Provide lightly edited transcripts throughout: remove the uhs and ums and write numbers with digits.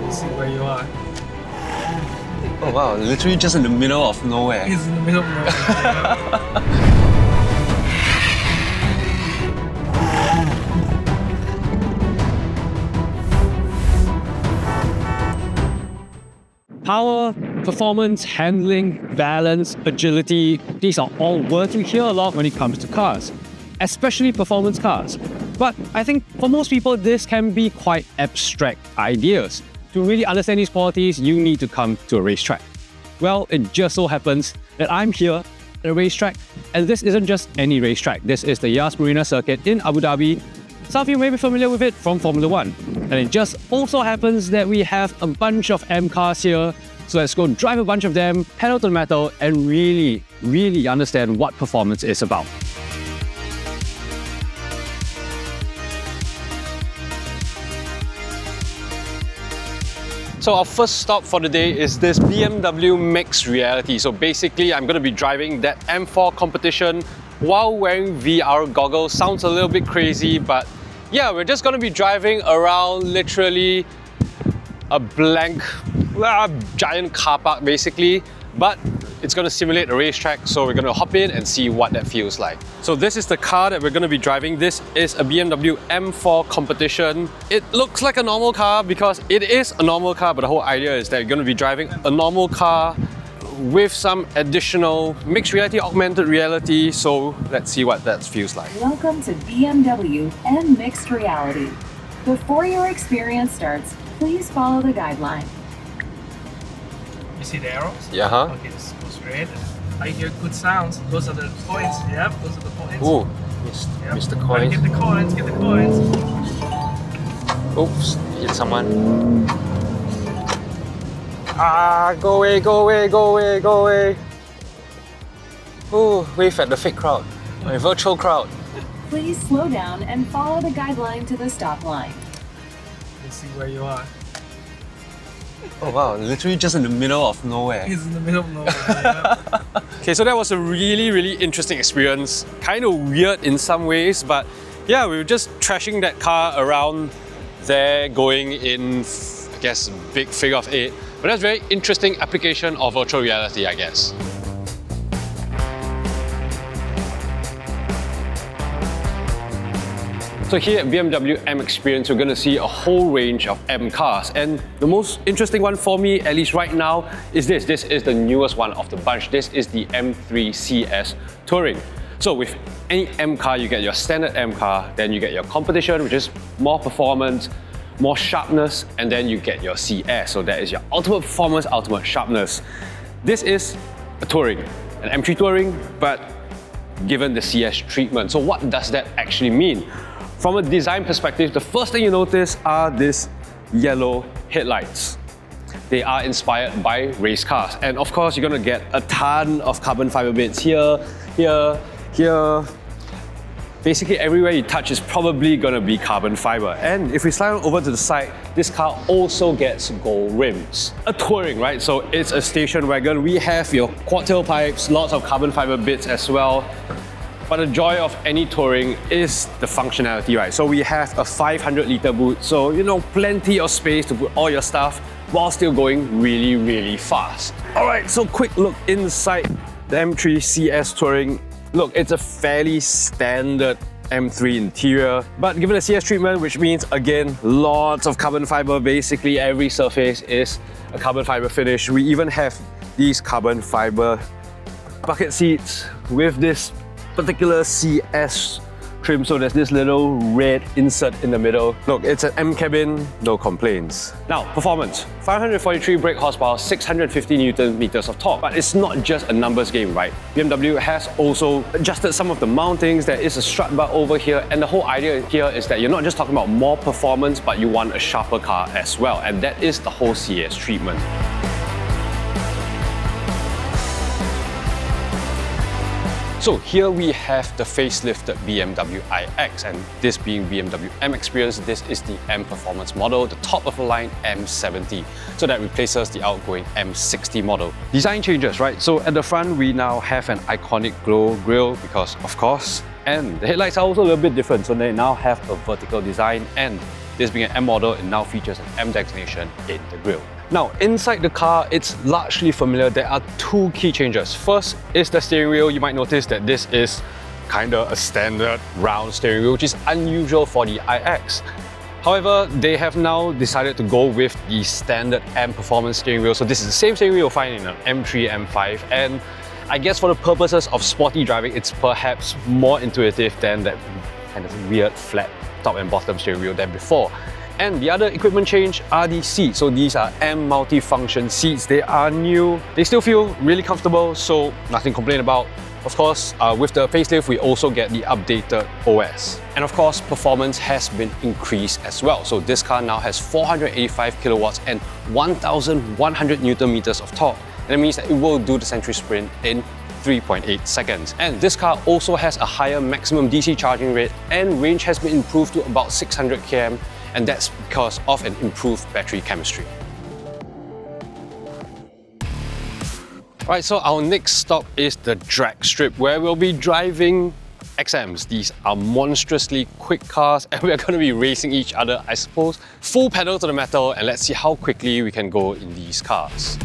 See where you are. Oh wow, literally just in the middle of nowhere. It's in the middle of nowhere. Power, performance, handling, balance, agility, these are all words we hear a lot when it comes to cars, especially performance cars. But I think for most people, this can be quite abstract ideas. To really understand these qualities, you need to come to a racetrack. Well, it just so happens that I'm here at a racetrack, and this isn't just any racetrack. This is the Yas Marina circuit in Abu Dhabi. Some of you may be familiar with it from Formula 1. And it just also happens that we have a bunch of M cars here. So let's go drive a bunch of them, pedal to the metal, and really understand what performance is about. So our first stop for the day is this BMW Mixed Reality. So basically, I'm going to be driving that M4 competition while wearing VR goggles. Sounds a little bit crazy, but yeah, we're just going to be driving around literally a blank, giant car park basically, but it's going to simulate a racetrack, so we're going to hop in and see what that feels like. So this is the car that we're going to be driving. This is a BMW M4 competition. It looks like a normal car because it is a normal car, but the whole idea is that you're going to be driving a normal car with some additional mixed reality, augmented reality. So let's see what that feels like. Welcome to BMW M Mixed Reality. Before your experience starts, please follow the guideline. You see the arrows? Yeah, huh? Okay, just go straight. I hear good sounds. Those are the coins. Yep, those are the coins. Ooh, Yep. missed the Gotta coins. get the coins, get the coins. Oops, hit someone. Ah, go away, go away, go away, go away. Ooh, wave at the fake crowd, my virtual crowd. Please slow down and follow the guideline to the stop line. You see where you are. Oh wow, literally just in the middle of nowhere. It's in the middle of nowhere. Yeah. Okay, so that was a really interesting experience. Kind of weird in some ways, but yeah, we were just trashing that car around there, going in, I guess, big figure of 8. But that's a very interesting application of virtual reality, I guess. So here at BMW M Experience, we're going to see a whole range of M cars. And the most interesting one for me, at least right now, is this. This is the newest one of the bunch. This is the M3 CS Touring. So with any M car, you get your standard M car, then you get your competition, which is more performance, more sharpness, and then you get your CS. So that is your ultimate performance, ultimate sharpness. This is a Touring, an M3 Touring, but given the CS treatment. So what does that actually mean? From a design perspective, the first thing you notice are these yellow headlights. They are inspired by race cars. And of course, you're gonna get a ton of carbon fiber bits here, here, here. Basically everywhere you touch is probably gonna be carbon fiber. And if we slide over to the side, this car also gets gold rims. A Touring, right? So it's a station wagon. We have your quad tailpipes, lots of carbon fiber bits as well. But the joy of any Touring is the functionality, right? So we have a 500-litre boot, so you know, plenty of space to put all your stuff while still going really fast. All right, so quick look inside the M3 CS Touring. Look, it's a fairly standard M3 interior, but given the CS treatment, which means again, lots of carbon fiber, basically every surface is a carbon fiber finish. We even have these carbon fiber bucket seats with this particular CS trim, so there's this little red insert in the middle. Look, it's an M cabin, no complaints. Now, performance. 543 brake horsepower, 650 Newton meters of torque. But it's not just a numbers game, right? BMW has also adjusted some of the mountings. There is a strut bar over here, and the whole idea here is that you're not just talking about more performance, but you want a sharper car as well, and that is the whole CS treatment. So here we have the facelifted BMW iX, and this being BMW M Experience, this is the M Performance model, the top of the line M70. So that replaces the outgoing M60 model. Design changes, right? So at the front, we now have an iconic glow grille because, of course, and the headlights are also a little bit different. So they now have a vertical design, and this being an M model, it now features an M designation in the grille. Now, inside the car, it's largely familiar. There are two key changes. First is the steering wheel. You might notice that this is kinda a standard round steering wheel, which is unusual for the iX. However, they have now decided to go with the standard M performance steering wheel. So this is the same steering wheel you'll find in an M3, M5, and I guess for the purposes of sporty driving, it's perhaps more intuitive than that kind of weird flat top and bottom steering wheel than before. And the other equipment change are the seats. So these are M multi-function seats. They are new. They still feel really comfortable, so nothing to complain about. Of course, with the facelift, we also get the updated OS. And of course, performance has been increased as well. So this car now has 485 kilowatts and 1,100 Newton meters of torque. And that means that it will do the Century Sprint in 3.8 seconds. And this car also has a higher maximum DC charging rate, and range has been improved to about 600 km, and that's because of an improved battery chemistry. Alright, so our next stop is the drag strip, where we'll be driving XMs. These are monstrously quick cars, and we're going to be racing each other, I suppose. Full pedal to the metal, and let's see how quickly we can go in these cars.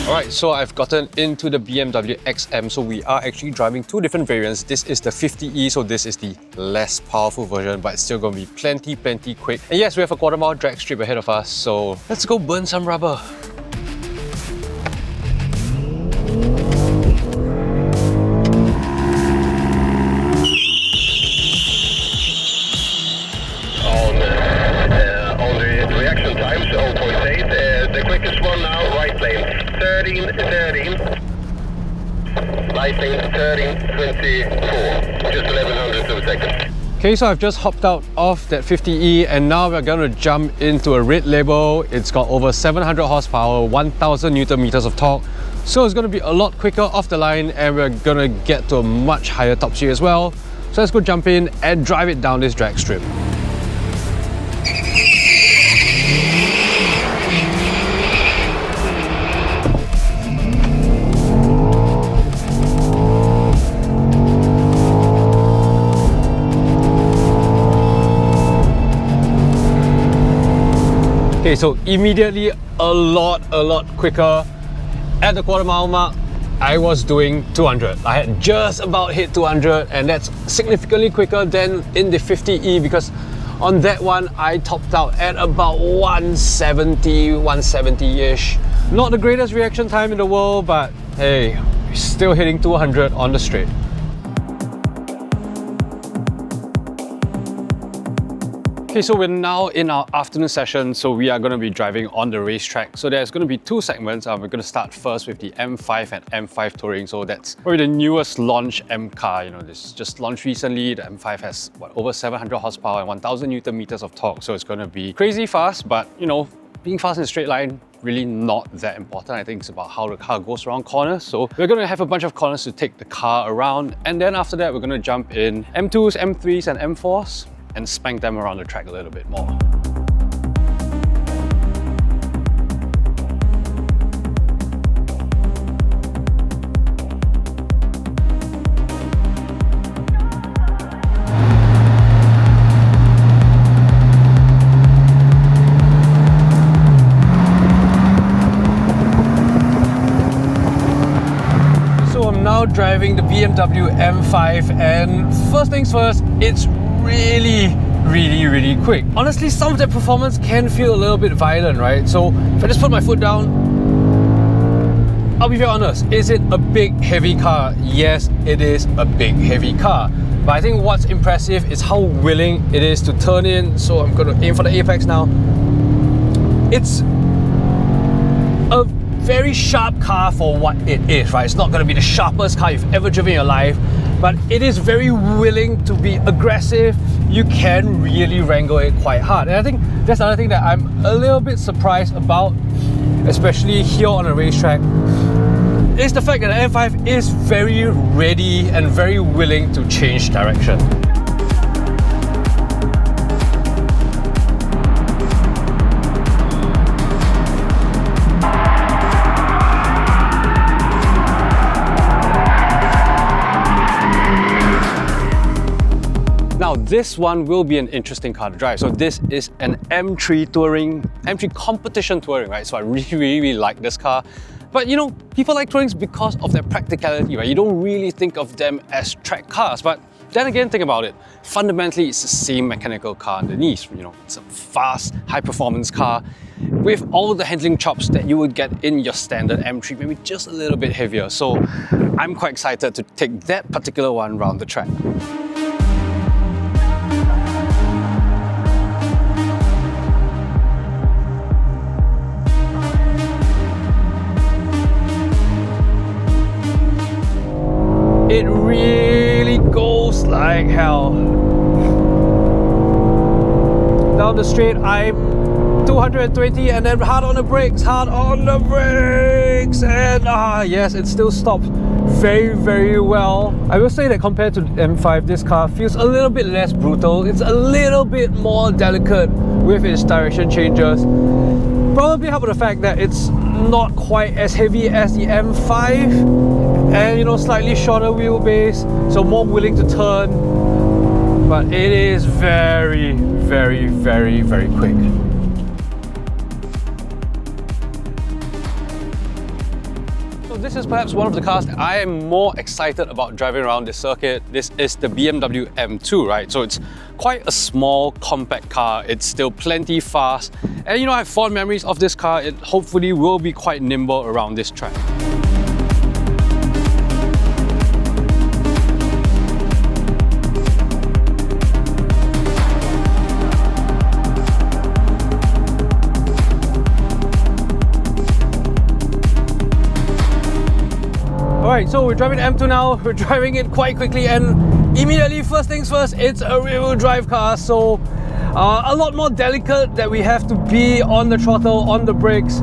Alright, so I've gotten into the BMW XM, so we are actually driving two different variants. This is the 50e, so this is the less powerful version, but it's still going to be plenty quick. And yes, we have a quarter-mile drag strip ahead of us, so let's go burn some rubber. On the reaction times, 0.8, the quickest one now, right lane. 13, right lane 13.24, just 1100 of a second. Okay, so I've just hopped out of that 50e, and now we're going to jump into a red label. It's got over 700 horsepower, 1000 Newton meters of torque. So it's going to be a lot quicker off the line, and we're going to get to a much higher top speed as well. So let's go jump in and drive it down this drag strip. Okay, so immediately a lot quicker. At the quarter mile mark, I was doing 200. I had just about hit 200, and that's significantly quicker than in the 50e, because on that one I topped out at about 170-ish. Not the greatest reaction time in the world, but hey, still hitting 200 on the straight. Okay, so we're now in our afternoon session, so we are going to be driving on the racetrack. So there's going to be two segments. We're going to start first with the M5 and M5 Touring. So that's probably the newest launch M car. You know, this just launched recently. The M5 has over 700 horsepower and 1000 Newton meters of torque. So it's going to be crazy fast, but you know, being fast in a straight line, really not that important. I think it's about how the car goes around corners. So we're going to have a bunch of corners to take the car around, and then after that, we're going to jump in M2s, M3s, and M4s. And spank them around the track a little bit more. So I'm now driving the BMW M5, and first things first, it's really quick. Honestly, some of that performance can feel a little bit violent, right? So if I just put my foot down, I'll be very honest, is it a big heavy car? Yes, it is a big heavy car. But I think what's impressive is how willing it is to turn in. So I'm going to aim for the apex now. It's a very sharp car for what it is, right? It's not going to be the sharpest car you've ever driven in your life, but it is very willing to be aggressive. You can really wrangle it quite hard. And I think that's another thing that I'm a little bit surprised about, especially here on a racetrack, is the fact that the M5 is very ready and very willing to change direction. this one will be an interesting car to drive. So this is an M3 Touring, M3 Competition Touring, right? So I really like this car. But you know, people like Tourings because of their practicality, right? You don't really think of them as track cars, but then again, think about it. Fundamentally, it's the same mechanical car underneath. You know, it's a fast, high-performance car with all the handling chops that you would get in your standard M3, maybe just a little bit heavier. So I'm quite excited to take that particular one around the track. It really goes like hell. Down the straight, I'm 220 and then hard on the brakes, and yes, it still stops very well. I will say that compared to M5, this car feels a little bit less brutal. It's a little bit more delicate with its direction changes. Probably helped with the fact that it's not quite as heavy as the M5 and, you know, slightly shorter wheelbase, so more willing to turn, but it is very quick. So this is perhaps one of the cars that I am more excited about driving around this circuit. This is the BMW M2, right? So it's quite a small, compact car. It's still plenty fast. And you know, I have fond memories of this car. It hopefully will be quite nimble around this track. Alright, so we're driving the M2 now. We're driving it quite quickly and immediately, first things first, it's a rear-wheel drive car. So a lot more delicate that we have to be on the throttle, on the brakes.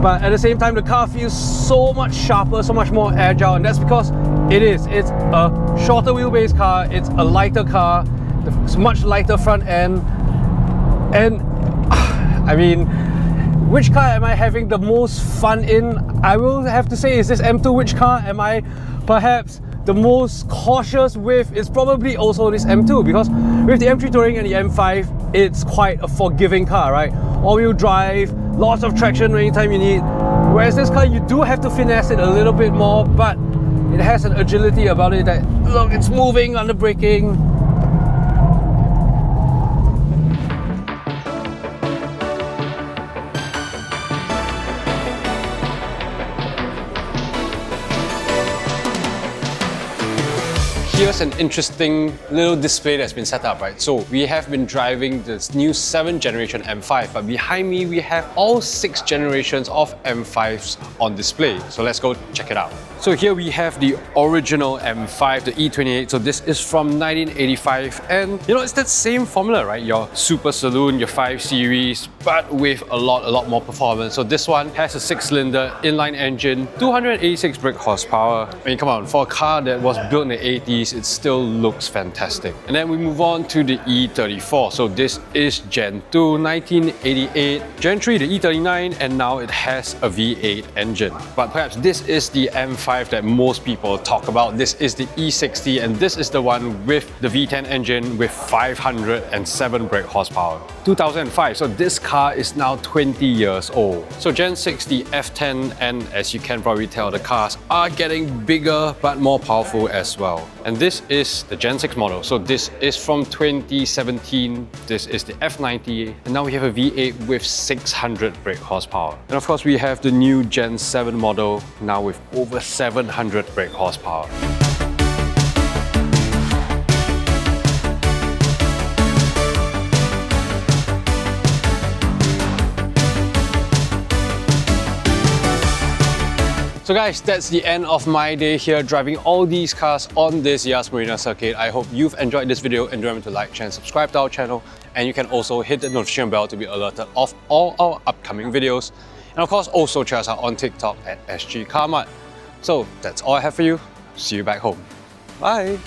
But at the same time, the car feels so much sharper, so much more agile, and that's because it's a shorter wheelbase car, it's a lighter car, it's much lighter front end. And I mean, which car am I having the most fun in? I will have to say, is this M2. Which car am I perhaps the most cautious with? It's probably also this M2, because with the M3 Touring and the M5, it's quite a forgiving car, right? All-wheel drive, lots of traction anytime you need. Whereas this car, you do have to finesse it a little bit more, but it has an agility about it that, look, it's moving under braking. Here's an interesting little display that's been set up, right? So we have been driving this new 7th generation M5, but behind me we have all 6 generations of M5s on display. So let's go check it out. So here we have the original M5, the E28. So this is from 1985, and you know, it's that same formula, right? Your Super Saloon, your 5 Series, but with a lot more performance. So this one has a 6-cylinder inline engine, 286 brake horsepower. I mean, come on, for a car that was built in the 80s, it still looks fantastic. And then we move on to the E34. So this is Gen 2, 1988, Gen 3, the E39, and now it has a V8 engine. But perhaps this is the M5 that most people talk about. This is the E60, and this is the one with the V10 engine with 507 brake horsepower. 2005, so this car is now 20 years old. So Gen 6, the F10, and as you can probably tell, the cars are getting bigger but more powerful as well. And this is the Gen 6 model. So this is from 2017. This is the F90, and now we have a V8 with 600 brake horsepower. And of course, we have the new Gen 7 model now with over 700 brake horsepower. So guys, that's the end of my day here driving all these cars on this Yas Marina circuit. I hope you've enjoyed this video, and remember to like, share and subscribe to our channel. And you can also hit the notification bell to be alerted of all our upcoming videos. And of course, also check us out on TikTok at Sgcarmart. So that's all I have for you. See you back home. Bye!